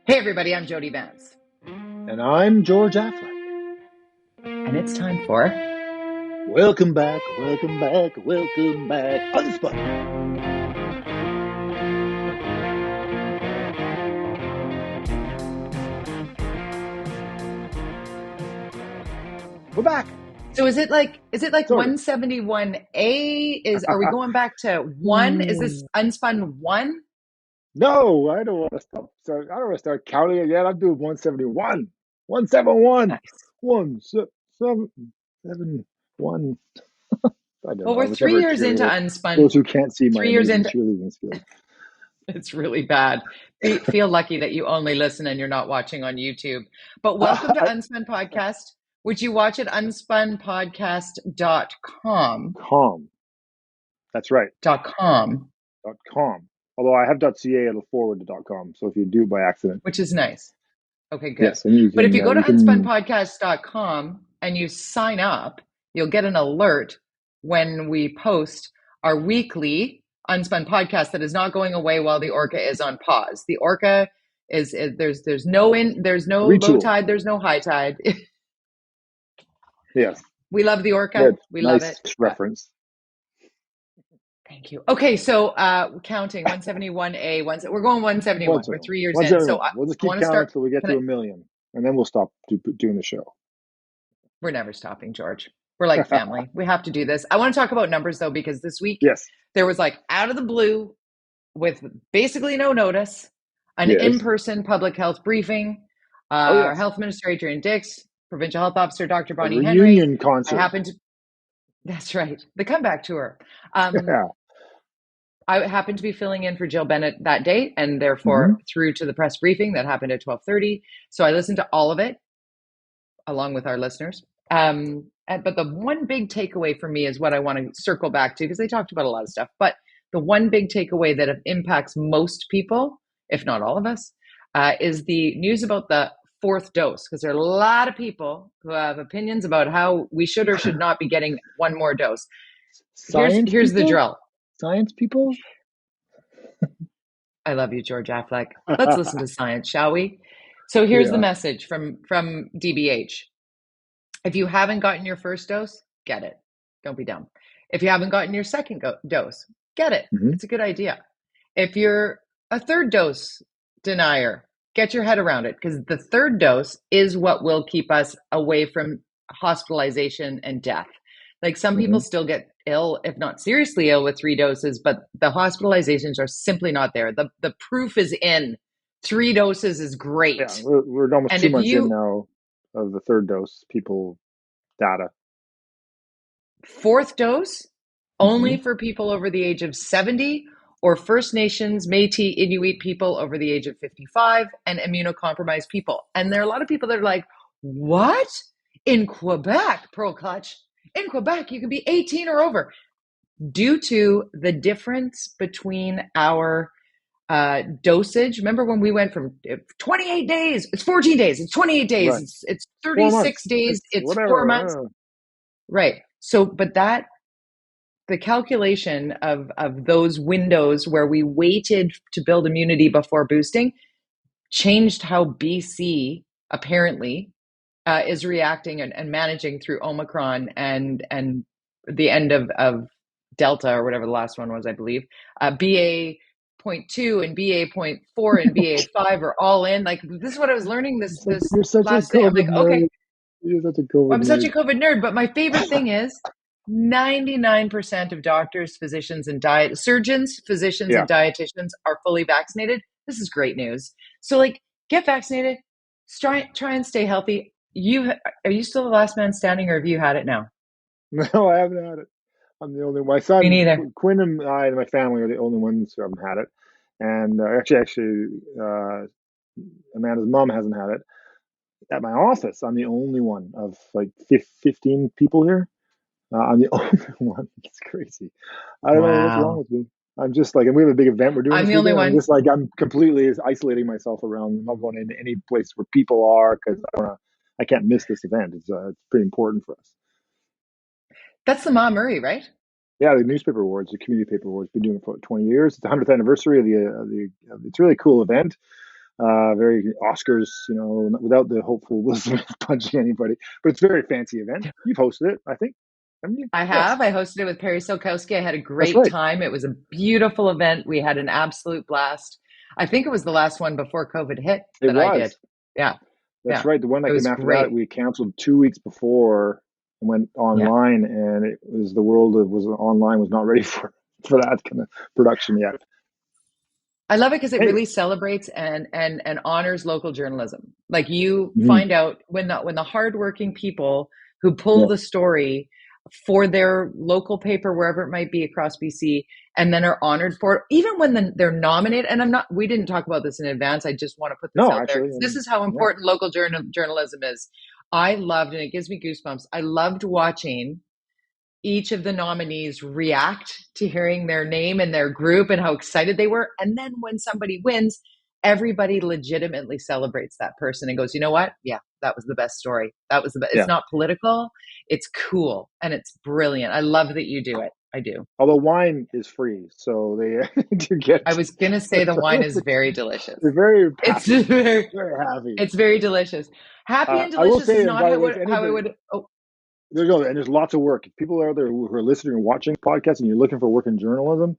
Hey everybody, I'm Jody Vance. And I'm George-Affleck. And it's time for Welcome back, welcome back, welcome back, UnSpun. We're back. So is it like Sort of. 171A? Are we going back to 1? Is this unspun 1? No, I don't want to stop. So I don't want to start counting it yet. I'm doing 171. 171. Nice. 171. I don't Well, know. we're 3 years into unspun. Those who can't see my 3 years amazing into cheerleading skills. It's really bad. Feel lucky that you only listen and you're not watching on YouTube. But welcome to UnSpun Podcast, which you watch at unspunpodcast.com. That's right. .com. .com. Although I have .ca, it'll forward to .com. So if you do by accident. Which is nice. Okay, good. Yes, and you can, but if you go to unspunpodcast.com and you sign up, you'll get an alert when we post our weekly Unspun podcast that is not going away while the Orca is on pause. The Orca is there's no low tide, there's no high tide. Yes. We love the Orca. Good. We nice love it. Reference. Thank you. Okay, so counting 171A, we're going 171. We're 3 years in. So we'll just keep counting until we get to 1 million, and then we'll stop doing the show. We're never stopping, George. We're like family. We have to do this. I want to talk about numbers though, because this week there was like out of the blue, with basically no notice, an in-person public health briefing. Our health minister, Adrian Dix, provincial health officer, Dr. Bonnie Henry. Reunion concert. That's right. The comeback tour. I happened to be filling in for Jill Bennett that day, and therefore through to the press briefing that happened at 12:30. So I listened to all of it, along with our listeners. But the one big takeaway for me is what I want to circle back to, because they talked about a lot of stuff. But the one big takeaway that impacts most people, if not all of us, is the news about the fourth dose. Because there are a lot of people who have opinions about how we should or should not be getting one more dose. Here's the drill. Science people? I love you, George-Affleck. Let's listen to science, shall we? So here's the message from DBH. If you haven't gotten your first dose, get it. Don't be dumb. If you haven't gotten your second dose, get it. It's a good idea. If you're a third dose denier, get your head around it, because the third dose is what will keep us away from hospitalization and death. Like some people still get ill, if not seriously ill, with 3 doses, but the hospitalizations are simply not there. The proof is in. 3 doses is great. Yeah, we're almost 2 months in now of the third dose people data. Fourth dose only for people over the age of 70, or First Nations, Métis, Inuit people over the age of 55, and immunocompromised people. And there are a lot of people that are like, what? In Quebec, Pearl Clutch, in Quebec, you can be 18 or over. Due to the difference between our dosage. Remember when we went from 28 days, it's 14 days, it's 28 days, right. it's 36 days, it's 4 months. Right. So, but the calculation of those windows where we waited to build immunity before boosting changed how BC apparently is reacting and managing through Omicron and the end of Delta, or whatever the last one was, I believe. BA.2 and BA.4 and BA.5 are all in. Like, this is what I was learning this last day. I'm like, okay, I'm such a COVID nerd, but my favorite thing is 99% of doctors, physicians, and surgeons, physicians, and dietitians are fully vaccinated. This is great news. So, like, get vaccinated, try and stay healthy. Are you still the last man standing, or have you had it now? No, I haven't had it. I'm the only one. My son, Quinn, and I, and my family are the only ones who haven't had it. And actually, Amanda's mom hasn't had it. At my office, I'm the only one of like 15 people here. I'm the only one. It's crazy. I don't know what's wrong with me. I'm just like, and we have a big event we're doing. I'm the only one. I'm just like, I'm completely isolating myself around. I'm not going into any place where people are, because I can't miss this event. It's pretty important for us. That's the Ma Murray, right? Yeah, the newspaper awards, the community paper awards. Been doing it for 20 years. It's the 100th anniversary of the. It's a really cool event. very Oscars, without the hopeful Will Smith punching anybody. But it's a very fancy event. You've hosted it, I think, haven't you? I Yes, have. I hosted it with Perry Solkowski. I had a that's great right. time. It was a beautiful event. We had an absolute blast. I think it was the last one before COVID hit It that I did. was. Yeah. That's Yeah. right. The one that It came was after that, great. we canceled 2 weeks before and went Yeah. online, and it was the world that was online was not ready for that kind of production yet. I love it because it Hey, really celebrates and honors local journalism. Like you mhm, find out when the hardworking people who pull yeah, the story for their local paper, wherever it might be across BC, and then are honored for it, even when they're nominated. And we didn't talk about this in advance. I just want to put this no, out there actually, because this is how yeah, important local journalism is. I loved, and it gives me goosebumps. I loved watching each of the nominees react to hearing their name and their group and how excited they were. And then when somebody wins, everybody legitimately celebrates that person and goes, you know what? Yeah, that was the best story. That was the best. It's yeah. not political. It's cool and it's brilliant. I love that you do it. I do. Although wine is free, so they do I get. was going to say the wine is very delicious. They're very It's happy, very, very happy. it's very delicious. Happy and I will delicious is say, and not by the how, way, if how I anybody, would. Oh, there's lots of work. If people out there who are listening or watching podcasts, and you're looking for work in journalism,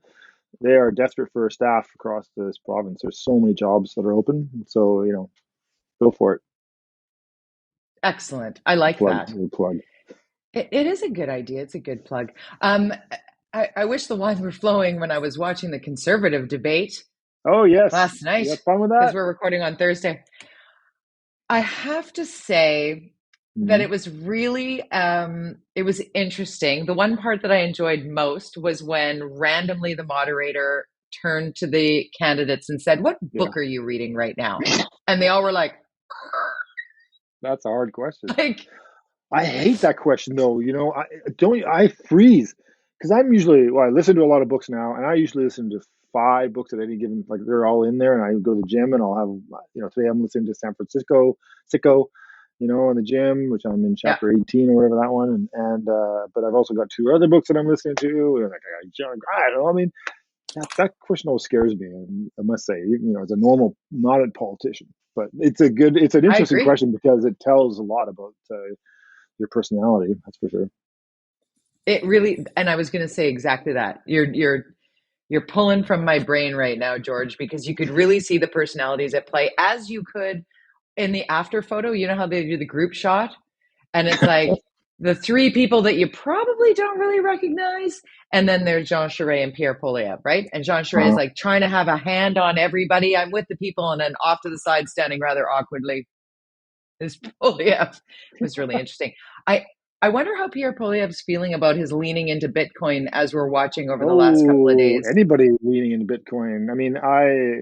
they are desperate for staff across this province. There's so many jobs that are open, so go for it. excellent. I like Plug, that. plug. It is a good idea. It's a good plug. Um, I wish the wine were flowing when I was watching the conservative debate Oh yes, last you night had fun with because that. we're recording on Thursday. I have to say that Hmm. it was really it was interesting. The one part that I enjoyed most was when randomly the moderator turned to the candidates and said, "What Yeah, book are you reading right now?" And they all were like, that's a hard question. like, I hate that question though. I freeze because I'm usually I listen to a lot of books now, and I usually listen to 5 books at any given, like they're all in there, and I go to the gym and I'll have today I'm listening to San Francisco Sicko, in the gym, which I'm in yeah, chapter 18 or whatever that one, and but I've also got 2 other books that I'm listening to, and like I don't know. I mean, that question always scares me, and I must say, as a normal, not a politician, but it's an I interesting agree. question because it tells a lot about your personality, that's for sure. It really, and I was going to say exactly that. You're pulling from my brain right now, George, because you could really see the personalities at play as you could in the after photo. You know how they do the group shot? And it's like the 3 people that you probably don't really recognize. And then there's Jean Charest and Pierre Poilievre, right? And Jean Charest is Uh, like trying to have a hand on everybody. I'm with the people. And then off to the side, standing rather awkwardly, is Poilievre. Was really interesting. I, I wonder how Pierre Poilievre's feeling about his leaning into Bitcoin as we're watching over the last couple of oh, days. anybody leaning into Bitcoin. I mean,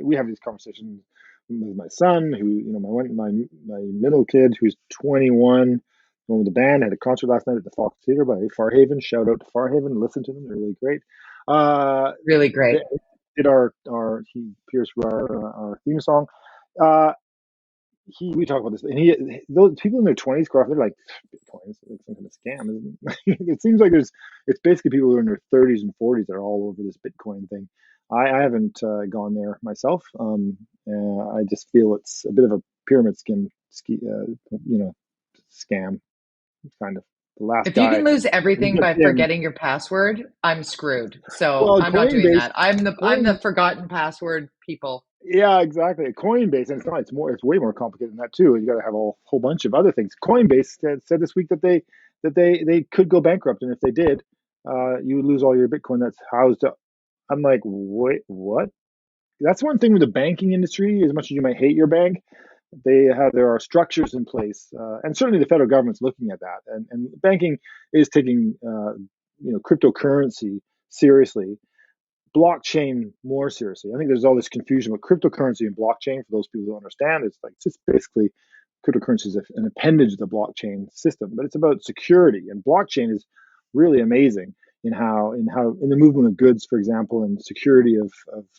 we have these conversations with my son, who, my middle kid, who's 21, going with the band. Had a concert last night at the Fox Theater by Farhaven. Shout out to Farhaven. Listen to them; they're really great. Really They great. did he pierced our theme song. Uh, we talk about this, and those people in their 20s, they're like, Bitcoin is like some kind of scam, isn't it? It seems like it's basically people who are in their 30s and 40s that are all over this Bitcoin thing. I haven't gone there myself. I just feel it's a bit of a pyramid scam, kind of. The last If you guy, can lose he everything gets by in. forgetting your password, I'm screwed. So Well, I'm not doing Coinbase, that. I'm the Coin, forgotten password people. yeah, exactly. Coinbase, and it's way more complicated than that too. You got to have a whole bunch of other things. Coinbase said this week that they could go bankrupt, and if they did, you would lose all your Bitcoin that's housed up. I'm like, wait, what? That's one thing with the banking industry. As much as you might hate your bank, there are structures in place, and certainly the federal government's looking at that, and banking is taking cryptocurrency seriously, blockchain more seriously. I think there's all this confusion with cryptocurrency and blockchain. For those people who don't understand, it's like just basically cryptocurrency is an appendage of the blockchain system, but it's about security. And blockchain is really amazing in the movement of goods, for example, and security of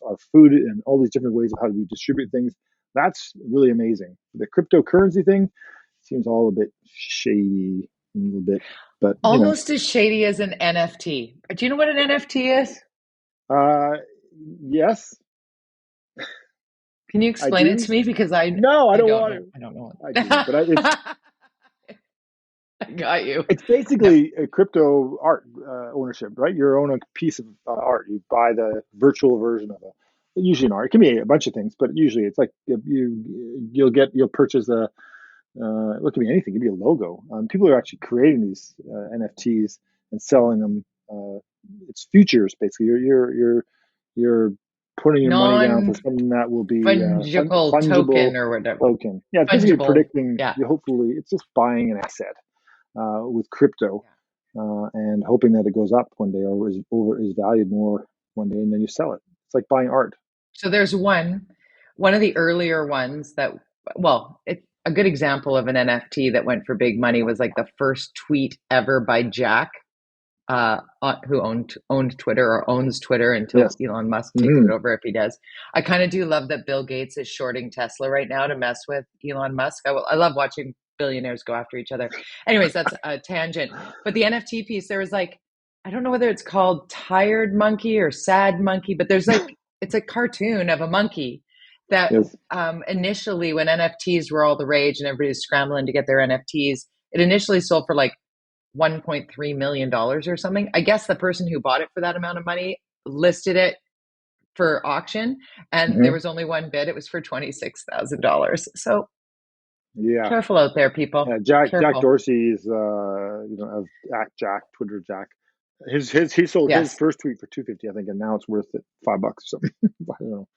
our food and all these different ways of how we distribute things. That's really amazing. The cryptocurrency thing seems all a bit shady, a little bit, but Almost as shady as an NFT. Do you know what an NFT is? uh, yes, Can you I explain it do. to me? Because No, I I don't don't want know. to. I don't know. I do, but it's I got you. it's No, basically a crypto art ownership, right? You own a piece of art. You buy the virtual version of it. Usually an art. It can be a bunch of things, but usually it's like you'll purchase a it can be anything. It could be a logo. People are actually creating these NFTs and selling them. It's futures basically. You're putting your money down for something that will be non-fungible fungible token or whatever. token. Yeah, it's basically Fungible. predicting. Yeah. You hopefully it's just buying an asset with crypto and hoping that it goes up one day or is valued more one day, and then you sell it. It's like buying art. So there's one of the earlier ones that, well, it's a good example of an NFT that went for big money was like the first tweet ever by Jack, who owned Twitter or owns Twitter until Yes. Elon Musk takes Mm-hmm. it over if he does. I kind of do love that Bill Gates is shorting Tesla right now to mess with Elon Musk. I love watching billionaires go after each other. Anyways, that's a tangent. But the NFT piece, there was like, I don't know whether it's called Tired Monkey or Sad Monkey, but there's like, it's a cartoon of a monkey that Yes. initially, when NFTs were all the rage and everybody was scrambling to get their NFTs, it initially sold for like $1.3 million or something. I guess the person who bought it for that amount of money listed it for auction, and there Mm-hmm. was only one bid. It was for $26,000. So Yeah. careful out there, people. Jack Careful. Dorsey's of Act Jack, Twitter Jack. He sold his Yes, first tweet for 250, I think, and now it's worth it $5 or something. I don't know.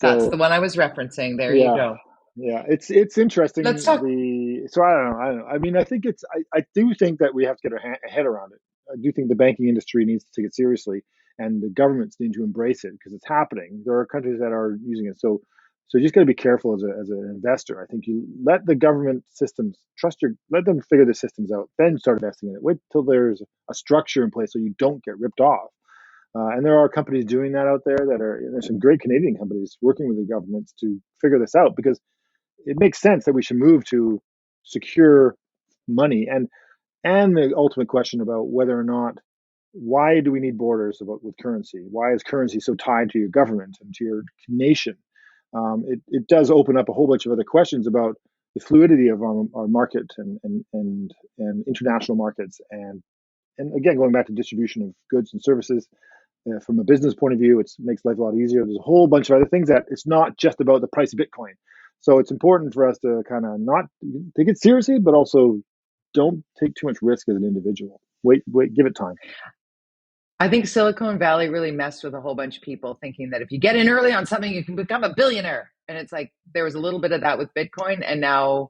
that's the So one I was referencing. There you yeah, go. yeah, it's Let's interesting. talk. So I don't know. I mean, I think I do think that we have to get our head around it. I do think the banking industry needs to take it seriously, and the governments need to embrace it because it's happening. There are countries that are using it, so you just got to be careful as an investor. I think you let the government systems let them figure the systems out, then start investing in it. Wait till there's a structure in place so you don't get ripped off. And there are companies doing that out there there's some great Canadian companies working with the governments to figure this out because it makes sense that we should move to secure money and the ultimate question about whether or not why do we need borders with currency? Why is currency so tied to your government and to your nation? It does open up a whole bunch of other questions about the fluidity of our market and international markets and again going back to distribution of goods and services from a business point of view, it makes life a lot easier. There's a whole bunch of other things that it's not just about the price of Bitcoin. So it's important for us to kind of not take it seriously, but also don't take too much risk as an individual. Wait, give it time. I think Silicon Valley really messed with a whole bunch of people thinking that if you get in early on something, you can become a billionaire. And it's like there was a little bit of that with Bitcoin, and now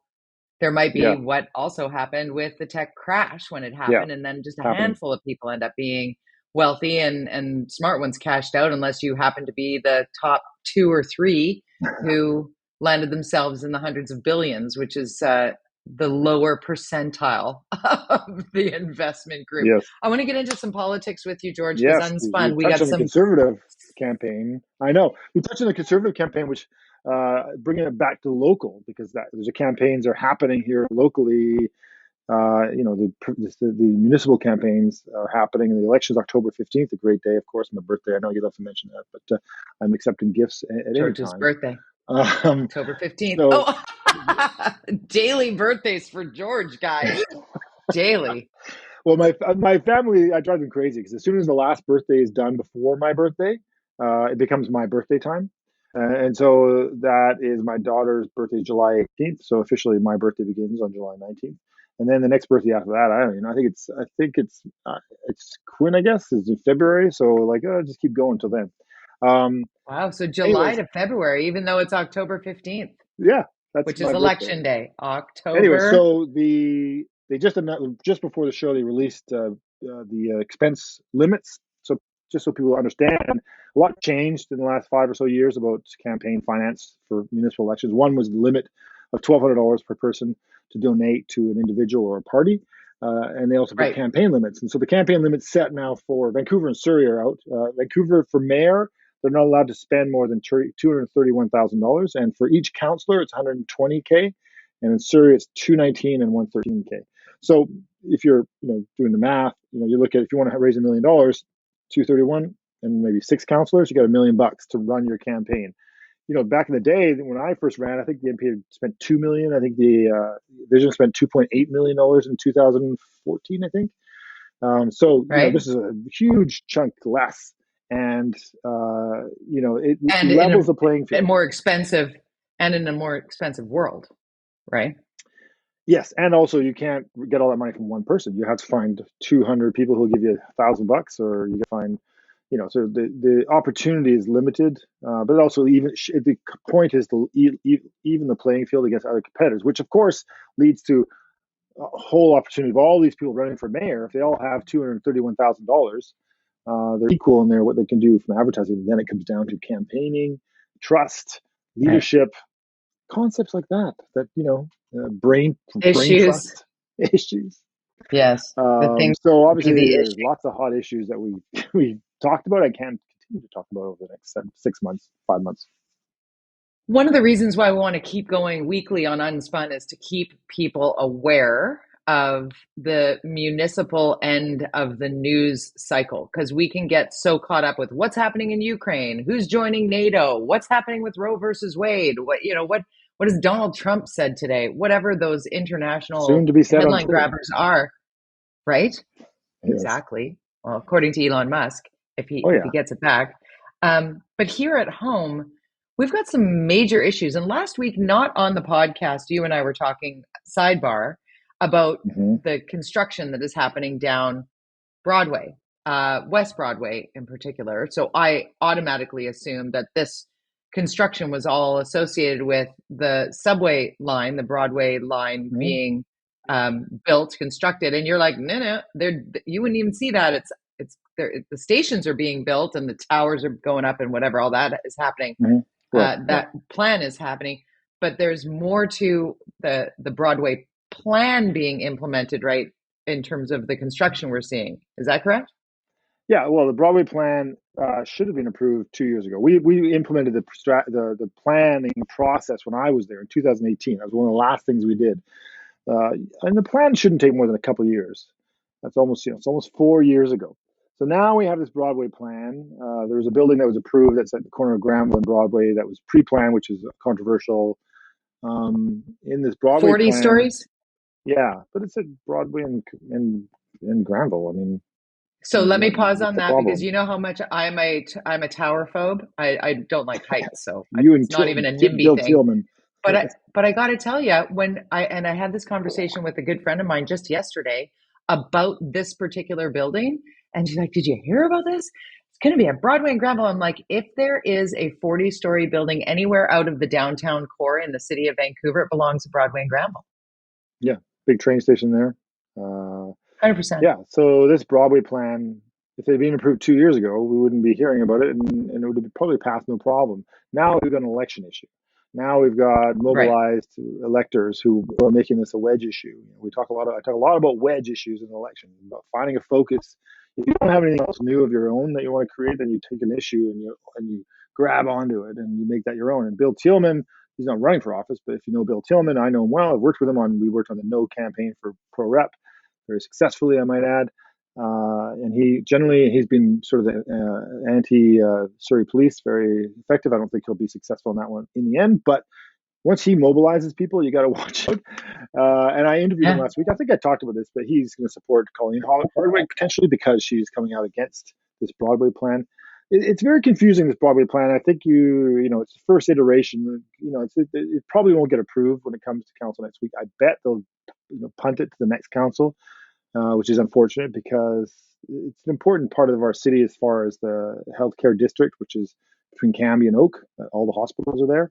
there might be Yeah, what also happened with the tech crash when it yeah, happened, and then just a happening. handful of people end up being wealthy and smart ones cashed out, unless you happen to be the top two or three who landed themselves in the hundreds of billions, which is the lower percentile of the investment group. Yes, I want to get into some politics with you, George, because yes. We UnSpun, we touched got on the some. conservative campaign. I know we touched on the conservative campaign, which bringing it back to local because there's a campaigns are happening here locally. The municipal campaigns are happening, and the election is October 15th, a great day, of course, my birthday. I know you love to mention that, but I'm accepting gifts at any George's time. birthday, Um, October 15th. so, Oh, daily birthdays for George, guys. Daily. well, my family, I drive them crazy because as soon as the last birthday is done before my birthday, it becomes my birthday time. And so that is my daughter's birthday, July 18th. So officially, my birthday begins on July 19th. And then the next birthday after that, I don't know. It's Quinn, I guess, is in February. So like, just keep going till then. Um, Wow. So July anyways, to February, even though it's October 15th, yeah, that's which is my birthday. election day. Anyway, October. so they just announced, just before the show, they released the expense limits. So just so people understand, a lot changed in the last 5 or so years about campaign finance for municipal elections. One was the limit of $1,200 per person to donate to an individual or a party. And they also put Right. campaign limits. And so the campaign limits set now for Vancouver and Surrey are out. Vancouver for mayor, they're not allowed to spend more than $231,000. And for each councillor, it's 120K. And in Surrey, it's 219 and 113K. So if you're doing the math, you look at if you want to raise $1 million, 231 and maybe 6 councillors, you got $1 million to run your campaign. back in the day when I first ran, I think the NP had spent $2 million. I think the Vision spent $2.8 million in 2014. I think. So right? this is a huge chunk less, and it And levels the playing in field. a more expensive world, right? Yes, and also you can't get all that money from one person. You have to find 200 people who'll give you $1,000, or you can find, so the opportunity is limited. But also, even the point is to even the playing field against other competitors, which of course leads to a whole opportunity of all these people running for mayor. If they all have $231,000, they're equal in there what they can do from advertising. Then it comes down to campaigning, trust, Right. leadership, concepts like brain Issues. trust issues. Yes. The things So be the obviously there's issue. lots of hot issues that we talked about. I can continue to talk about over the next 6 months, 5 months. One of the reasons why we want to keep going weekly on Unspun is to keep people aware of the municipal end of the news cycle, because we can get so caught up with what's happening in Ukraine, who's joining NATO, what's happening with Roe versus Wade, what has Donald Trump said today, whatever those Soon international to be said on headline Twitter. grabbers are, right? Yes. Exactly. Well, according to Elon Musk, if he gets it back. But here at home, we've got some major issues. And last week, not on the podcast, you and I were talking sidebar about the construction that is happening down Broadway, West Broadway in particular. So I automatically assumed that this construction was all associated with the subway line, the Broadway line being built, constructed. And you're like, no, you wouldn't even see that. The stations are being built and the towers are going up and whatever, all that is happening. That plan is happening, but there's more to the Broadway plan being implemented, right? In terms of the construction we're seeing. Is that correct? Yeah, well, the Broadway plan should have been approved 2 years ago. We implemented the planning process when I was there in 2018. That was one of the last things we did, and the plan shouldn't take more than a couple of years. That's almost it's almost 4 years ago. So now we have this Broadway plan. There was a building that was approved that's at the corner of Granville and Broadway that was pre-planned, which is controversial. In this Broadway 40 plan, stories. yeah, but it's at Broadway and Granville. I mean. So let me pause on that problem? Because you know how much I'm a tower phobe. I don't like heights, so it's not even a Bill NIMBY thing. Tillman. But I got to tell you, when I had this conversation with a good friend of mine just yesterday about this particular building, and she's like, "Did you hear about this? It's going to be at Broadway and Granville." I'm like, if there is a 40-story building anywhere out of the downtown core in the city of Vancouver, it belongs to Broadway and Granville. Yeah, big train station there. 100%. Yeah, so this Broadway plan, if they'd been approved 2 years ago, we wouldn't be hearing about it, and it would have probably passed no problem. Now we've got an election issue. Now we've got mobilized electors who are making this a wedge issue. I talk a lot about wedge issues in the election, about finding a focus. If you don't have anything else new of your own that you want to create, then you take an issue and you grab onto it and you make that your own. And Bill Tillman, he's not running for office, but if you know Bill Tillman, I know him well. I've worked with him we worked on the No campaign for pro rep very successfully, I might add. And he's been sort of the anti-Surrey police, very effective. I don't think he'll be successful in that one in the end, but once he mobilizes people, you got to watch out. And I interviewed him last week. I think I talked about this, but he's going to support Colleen Hardwick potentially because she's coming out against this Broadway plan. It's very confusing, this Broadway plan. I think it's the first iteration. It probably won't get approved when it comes to council next week. I bet they'll punt it to the next council, which is unfortunate because it's an important part of our city as far as the healthcare district, which is between Cambie and Oak. All the hospitals are there.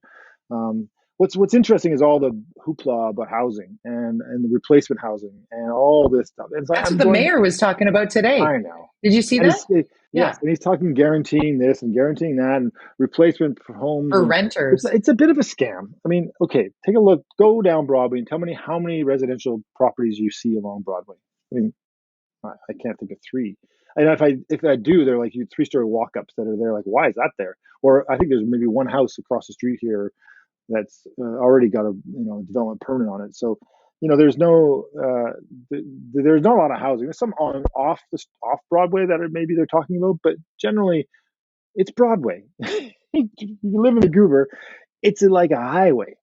What's interesting is all the hoopla about housing and the replacement housing and all this stuff. That's what the mayor was talking about today. I know. Did you see that? Yes, and he's talking guaranteeing this and guaranteeing that and replacement for homes for renters. It's a bit of a scam. I mean, okay, take a look, go down Broadway and tell me how many residential properties you see along Broadway. I mean, I can't think of three. And if I do, they're like 3-story walk-ups that are there. Like, why is that there? Or I think there's maybe one house across the street here that's already got a development permit on it. So there's no there's not a lot of housing. There's some off Broadway that maybe they're talking about, but generally it's Broadway. You live in Vancouver, it's like a highway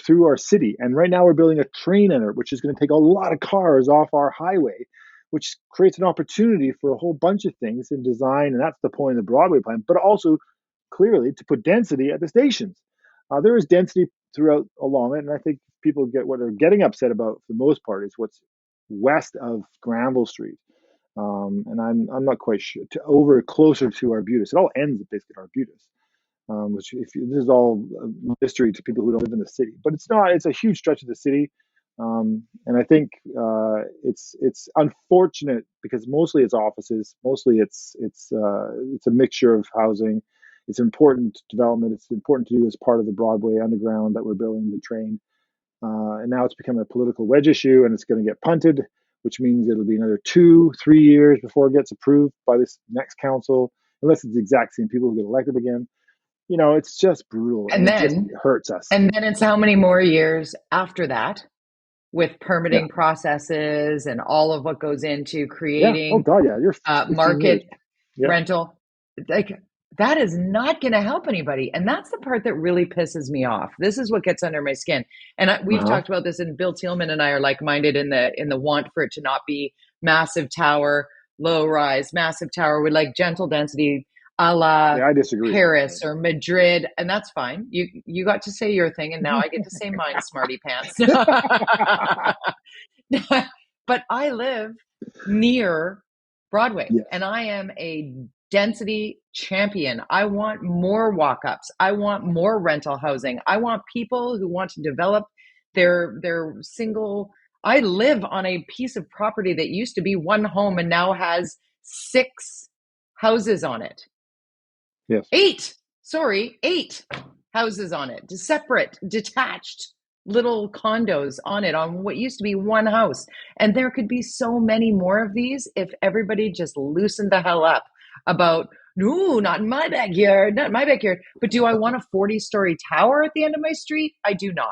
through our city. And right now we're building a train in it, which is going to take a lot of cars off our highway, which creates an opportunity for a whole bunch of things in design. And that's the point of the Broadway plan, but also clearly to put density at the stations. There is density throughout along it. And I think people get what they're getting upset about for the most part is what's west of Granville Street. And I'm not quite sure to over closer to Arbutus. It all ends basically at Arbutus. Which this is all mystery to people who don't live in the city, but it's not. It's a huge stretch of the city, and I think it's unfortunate because mostly it's offices, mostly it's a mixture of housing. It's important development. It's important to do as part of the Broadway Underground that we're building the train, and now it's become a political wedge issue, and it's going to get punted, which means it'll be another 2-3 years before it gets approved by this next council, unless it's the exact same people who get elected again. It's just brutal, and then it just hurts us. And then it's how many more years after that with permitting processes and all of what goes into creating market rental. Like, that is not going to help anybody. And that's the part that really pisses me off. This is what gets under my skin. And we've talked about this, and Bill Thielman and I are like-minded in the want for it to not be massive tower, low rise, massive tower. We like gentle density, a la Paris or Madrid, and that's fine. You got to say your thing, and now I get to say mine, smarty pants. But I live near Broadway, and I am a density champion. I want more walk-ups. I want more rental housing. I want people who want to develop their single. I live on a piece of property that used to be one home and now has 6 houses on it. Yes. 8 houses on it, separate, detached little condos on it, on what used to be one house. And there could be so many more of these if everybody just loosened the hell up about, no, not in my backyard, not in my backyard. But do I want a 40-story tower at the end of my street? I do not.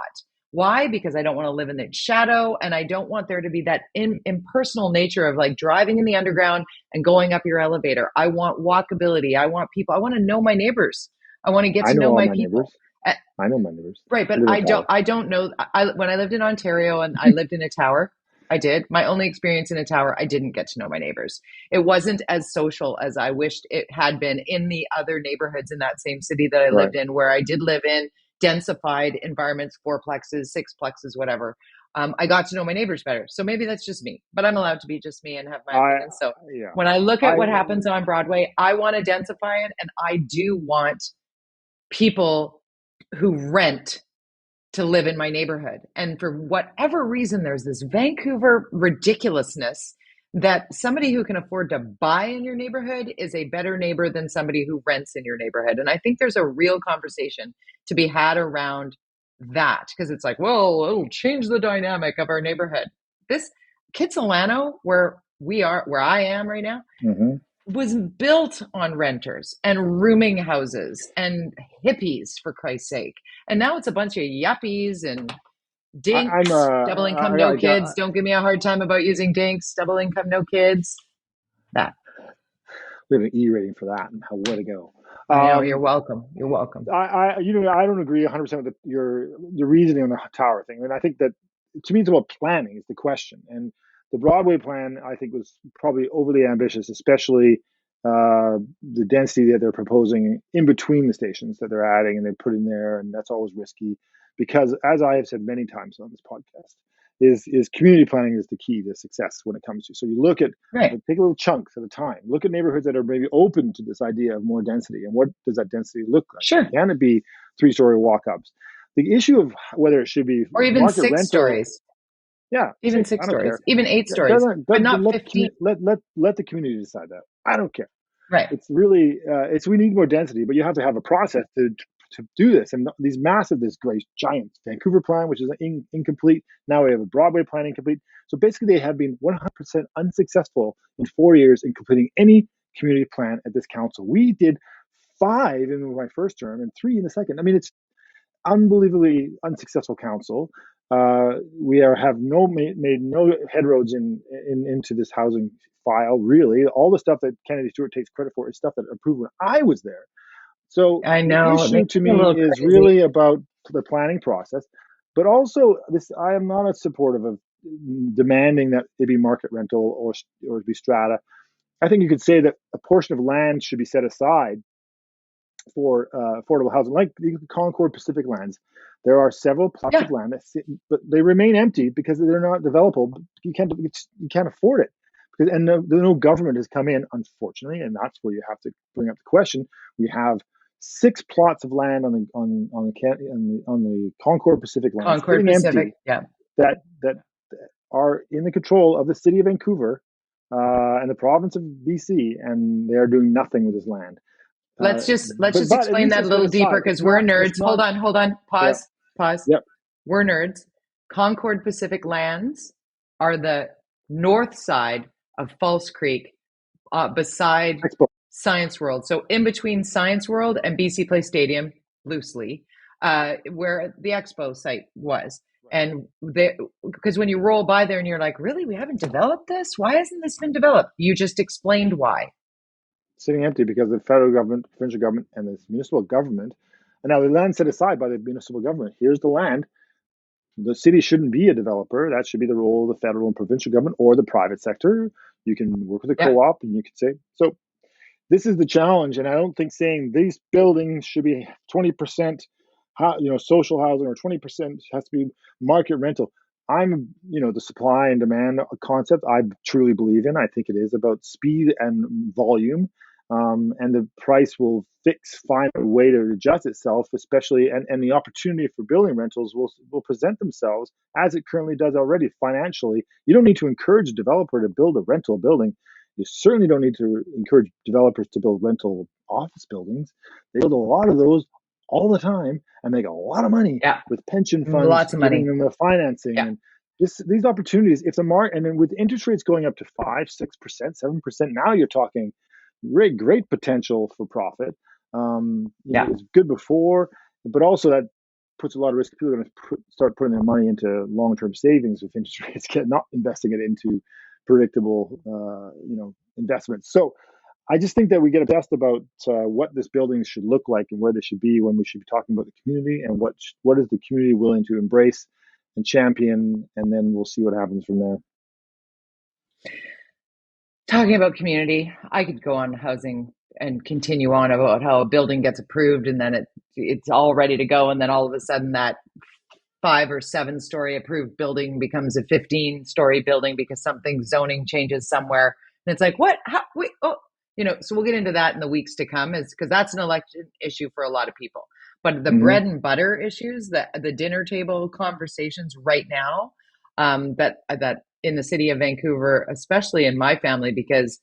Why? Because I don't want to live in the shadow, and I don't want there to be that impersonal nature of like driving in the underground and going up your elevator. I want walkability. I want people. I want to know my neighbors. I want to get to know my people. I know my neighbors. Right, but I don't know. When I lived in Ontario and I lived in a tower, I did. My only experience in a tower, I didn't get to know my neighbors. It wasn't as social as I wished it had been in the other neighborhoods in that same city that I lived in, where I did live in densified environments, 4plexes, 6plexes, whatever. I got to know my neighbors better. So maybe that's just me, but I'm allowed to be just me and have my opinion. So when I look at what happens on Broadway, I want to densify it. And I do want people who rent to live in my neighborhood. And for whatever reason, there's this Vancouver ridiculousness that somebody who can afford to buy in your neighborhood is a better neighbor than somebody who rents in your neighborhood. And I think there's a real conversation to be had around that, because it's like, well, it'll change the dynamic of our neighborhood. This Kitsilano, where I am right now, was built on renters and rooming houses and hippies, for Christ's sake. And now it's a bunch of yuppies and dinks, double income, no kids. Don't give me a hard time about using dinks, double income, no kids. That. We have an E rating for that, and way to go. You're welcome. You're welcome. I don't agree 100% with your reasoning on the tower thing. I mean, I think that, to me, it's about planning is the question. And the Broadway plan, I think, was probably overly ambitious, especially the density that they're proposing in between the stations that they're adding and they put in there, and that's always risky because, as I have said many times on this podcast, is community planning is the key to success when it comes to. So you look at take little chunks at a time. Look at neighborhoods that are maybe open to this idea of more density, and what does that density look like? Sure. Can it be 3-story walk-ups? The issue of whether it should be or even 6 stories. Yeah, even 6 stories, even 8 stories, but not 15. Let the community decide that. I don't care. Right. It's really we need more density, but you have to have a process to do this. And this great giant Vancouver plan, which is incomplete. Now we have a Broadway plan incomplete. So basically, they have been 100% unsuccessful in 4 years in completing any community plan at this council. We did 5 in my first term and 3 in the second. I mean, it's unbelievably unsuccessful council. We have made no headroads into this housing file. Really, all the stuff that Kennedy-Stewart takes credit for is stuff that approved when I was there. So I the know it issue makes to me a me little is crazy. really about the planning process, but also this. I am not a supportive of demanding that it be market rental or be strata. I think you could say that a portion of land should be set aside for affordable housing, like the Concord Pacific lands. There are several plots Yeah. of land that sit, but they remain empty because they're not developable. You can't afford it because and no government has come in, unfortunately, and that's where you have to bring up the question. We have 6 plots of land on the Concord Pacific land Concord sitting Pacific. empty Yeah. that are in the control of the city of Vancouver and the province of BC, and they are doing nothing with this land. Uh, Let's just but at explain least that a it's set little deeper aside. because we're It's nerds. not. Hold on. Yeah. Pause. Yep. We're nerds. Concord Pacific lands are the north side of False Creek, beside Expo. Science World. So in between Science World and BC Place Stadium, loosely, where the expo site was. Right. And because when you roll by there and you're like, really, we haven't developed this? Why hasn't this been developed? You just explained why. Sitting empty because the federal government, provincial government, and the municipal government, and now the land set aside by the municipal government. Here's the land. The city shouldn't be a developer. That should be the role of the federal and provincial government or the private sector. You can work with a Yeah. co-op, and you can say so. This is the challenge, and I don't think saying these buildings should be 20% social housing or 20% has to be market rental. I'm the supply and demand concept I truly believe in. I think it is about speed and volume, and the price will find a way to adjust itself, especially and the opportunity for building rentals will present themselves as it currently does already financially. You don't need to encourage a developer to build a rental building. You certainly don't need to encourage developers to build rental office buildings. They build a lot of those all the time and make a lot of money Yeah. with pension funds Lots of giving money. them the financing Yeah. and these opportunities. If the market and then with interest rates going up to 5, 6%, 7%, now you're talking great potential for profit. Yeah. It was good before, but also that puts a lot of risk. People are going to start putting their money into long-term savings if interest rates get not investing it into predictable, investments. So I just think that we get obsessed about what this building should look like and where they should be when we should be talking about the community and what is the community willing to embrace and champion, and then we'll see what happens from there. Talking about community, I could go on housing and continue on about how a building gets approved and then it's all ready to go, and then all of a sudden that 5 or 7 story approved building becomes a 15-story building because something zoning changes somewhere. And it's like, what? How? Wait, oh, so we'll get into that in the weeks to come, is because that's an election issue for a lot of people. But the bread and butter issues, the dinner table conversations right now, that in the city of Vancouver, especially in my family, because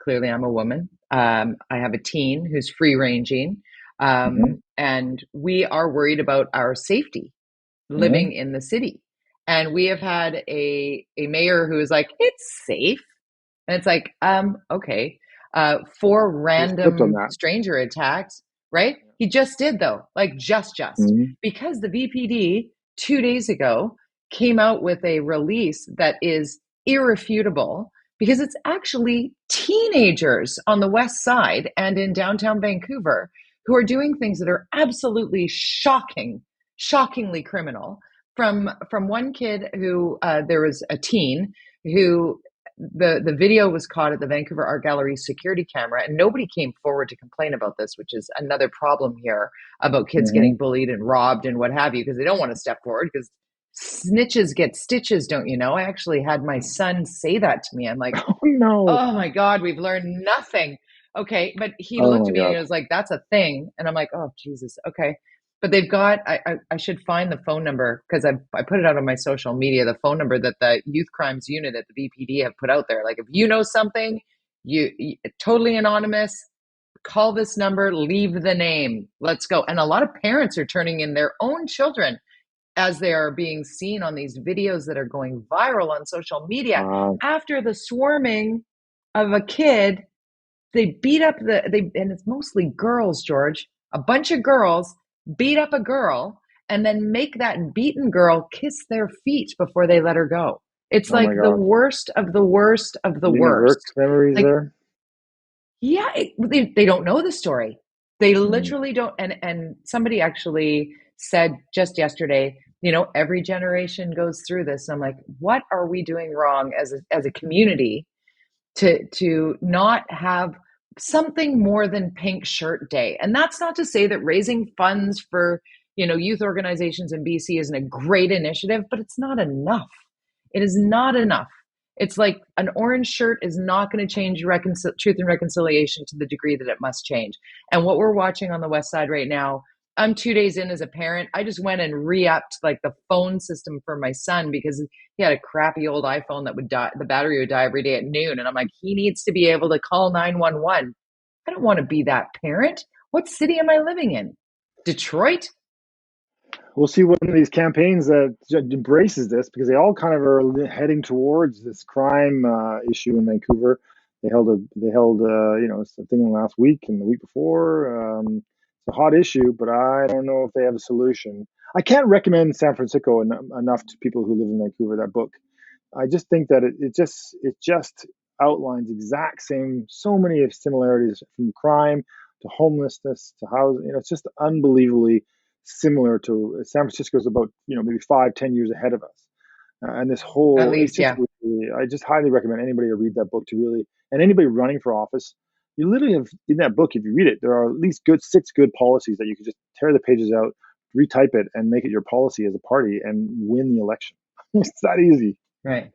clearly I'm a woman. I have a teen who's free ranging, and we are worried about our safety living in the city. And we have had a mayor who is like, it's safe. And it's like, okay. 4 random stranger attacks, right? He just did though, like just because the VPD 2 days ago came out with a release that is irrefutable, because it's actually teenagers on the west side and in downtown Vancouver who are doing things that are absolutely shockingly criminal. From one kid who there was a teen who the video was caught at the Vancouver Art Gallery security camera, and nobody came forward to complain about this, which is another problem here about kids getting bullied and robbed and what have you, because they don't want to step forward because snitches get stitches, don't you know? I actually had my son say that to me. I'm like, oh no, oh my God, we've learned nothing. Okay, but he looked at me and he was like, that's a thing. And I'm like, oh, Jesus, okay. But they've got, I should find the phone number, because I put it out on my social media, the phone number that the youth crimes unit at the VPD have put out there. Like, if you know something, you totally anonymous, call this number, leave the name, let's go. And a lot of parents are turning in their own children as they are being seen on these videos that are going viral on social media. After the swarming of a kid, they beat up and it's mostly girls, George, a bunch of girls beat up a girl and then make that beaten girl kiss their feet before they let her go. It's like the worst of the worst of the worst. Memories like, there. Yeah, they don't know the story. They literally don't. And somebody actually said just yesterday, every generation goes through this. And I'm like, what are we doing wrong as a community to not have something more than Pink Shirt Day? And that's not to say that raising funds for, youth organizations in BC isn't a great initiative, but it's not enough. It is not enough. It's like an orange shirt is not going to change truth and reconciliation to the degree that it must change. And what we're watching on the West Side right now, I'm 2 days in as a parent. I just went and re-upped like the phone system for my son because he had a crappy old iPhone that would die. The battery would die every day at noon. And I'm like, he needs to be able to call 911. I don't want to be that parent. What city am I living in? Detroit? We'll see one of these campaigns that embraces this, because they all kind of are heading towards this crime issue in Vancouver. They held something last week and the week before. It's a hot issue, but I don't know if they have a solution. I can't recommend San Francisco enough to people who live in Vancouver, that book. I just think that it just outlines so many similarities, from crime to homelessness to housing. It's just unbelievably similar to San Francisco's about, maybe 5-10 years ahead of us. And this whole, at least, really, I just highly recommend anybody to read that book and anybody running for office. You literally have in that book, if you read it, there are at least 6 good policies that you can just tear the pages out, retype it, and make it your policy as a party and win the election. It's that easy. Right.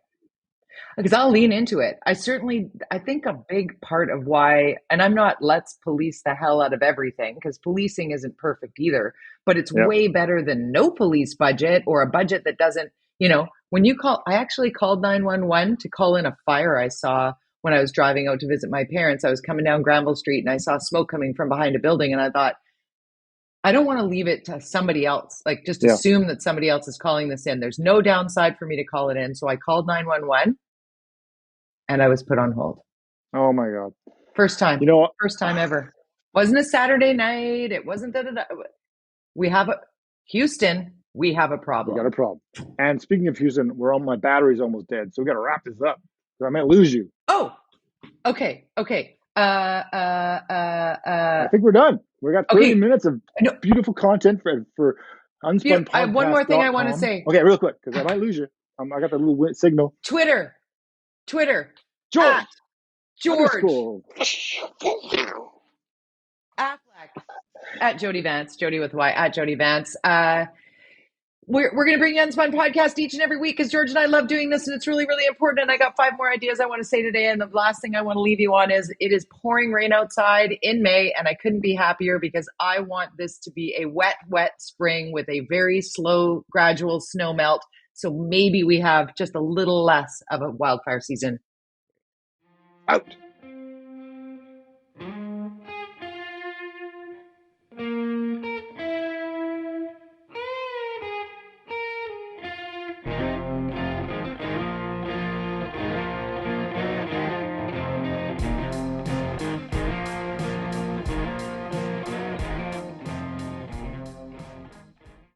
Because I'll lean into it. I think a big part of why, and I'm not let's police the hell out of everything, because policing isn't perfect either, but it's way better than no police budget, or a budget that doesn't, when you call, I actually called 911 to call in a fire I saw when I was driving out to visit my parents. I was coming down Granville Street and I saw smoke coming from behind a building, and I thought, I don't want to leave it to somebody else. Like, just assume that somebody else is calling this in. There's no downside for me to call it in. So I called 911 and I was put on hold. Oh my God. First time. First time ever. Wasn't a Saturday night. It wasn't Houston, we have a problem. We got a problem. And speaking of Houston, my battery's almost dead. So we got to wrap this up, or I might lose you. Oh, okay. I think we're done. We got 30 minutes of beautiful content for UnSpunpodcast. I have one more thing I want to say. Okay, real quick, because I might lose you. I got the little signal. Twitter. George. Affleck. At Jody Vance. Jody with Y. At Jody Vance. We're going to bring you UnSpun podcast each and every week, because George and I love doing this, and it's really, really important. And I got 5 more ideas I want to say today. And the last thing I want to leave you on is it is pouring rain outside in May, and I couldn't be happier, because I want this to be a wet, wet spring with a very slow, gradual snow melt. So maybe we have just a little less of a wildfire season. Out.